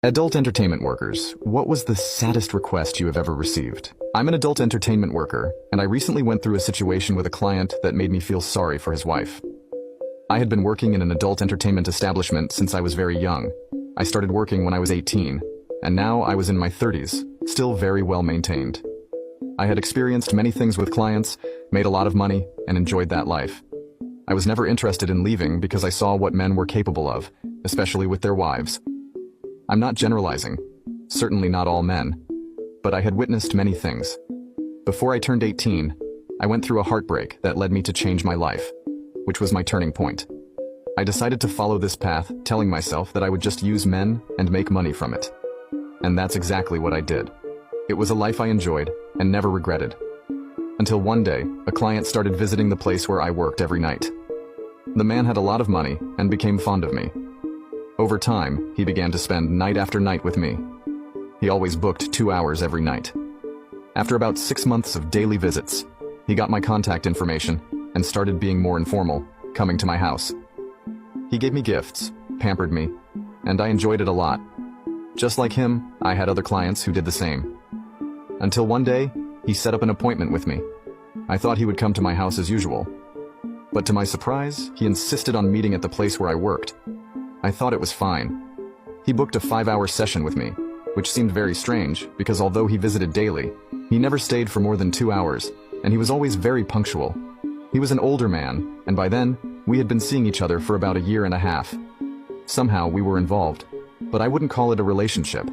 Adult entertainment workers, what was the saddest request you have ever received? I'm an adult entertainment worker, and I recently went through a situation with a client that made me feel sorry for his wife. I had been working in an adult entertainment establishment since I was very young. I started working when I was 18, and now I was in my 30s, still very well maintained. I had experienced many things with clients, made a lot of money, and enjoyed that life. I was never interested in leaving because I saw what men were capable of, especially with their wives. I'm not generalizing, certainly not all men, but I had witnessed many things. Before I turned 18, I went through a heartbreak that led me to change my life, which was my turning point. I decided to follow this path, telling myself that I would just use men and make money from it. And that's exactly what I did. It was a life I enjoyed and never regretted. Until one day, a client started visiting the place where I worked every night. The man had a lot of money and became fond of me. Over time, he began to spend night after night with me. He always booked 2 hours every night. After about 6 months of daily visits, he got my contact information and started being more informal, coming to my house. He gave me gifts, pampered me, and I enjoyed it a lot. Just like him, I had other clients who did the same. Until one day, he set up an appointment with me. I thought he would come to my house as usual. But to my surprise, he insisted on meeting at the place where I worked. I thought it was fine. He booked a 5-hour session with me, which seemed very strange because although he visited daily, he never stayed for more than 2 hours, and he was always very punctual. He was an older man, and by then, we had been seeing each other for about a year and a half. Somehow we were involved, but I wouldn't call it a relationship.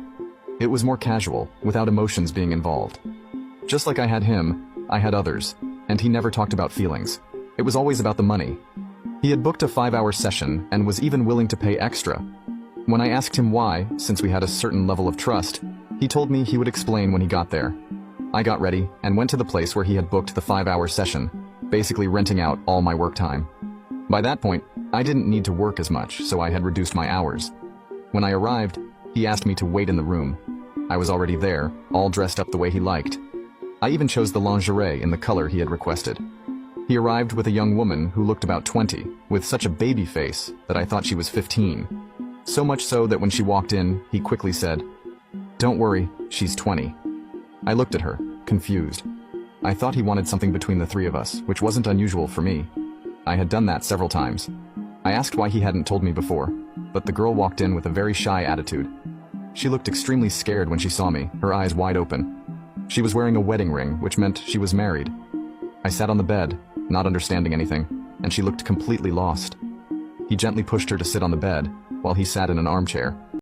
It was more casual, without emotions being involved. Just like I had him, I had others, and he never talked about feelings. It was always about the money. He had booked a 5-hour session and was even willing to pay extra. When I asked him why, since we had a certain level of trust, he told me he would explain when he got there. I got ready and went to the place where he had booked the 5-hour session, basically renting out all my work time. By that point, I didn't need to work as much, so I had reduced my hours. When I arrived, he asked me to wait in the room. I was already there, all dressed up the way he liked. I even chose the lingerie in the color he had requested. He arrived with a young woman who looked about 20, with such a baby face that I thought she was 15. So much so that when she walked in, he quickly said, "Don't worry, she's 20. I looked at her, confused. I thought he wanted something between the three of us, which wasn't unusual for me. I had done that several times. I asked why he hadn't told me before, but the girl walked in with a very shy attitude. She looked extremely scared when she saw me, her eyes wide open. She was wearing a wedding ring, which meant she was married. I sat on the bed, not understanding anything, and she looked completely lost. He gently pushed her to sit on the bed, while he sat in an armchair.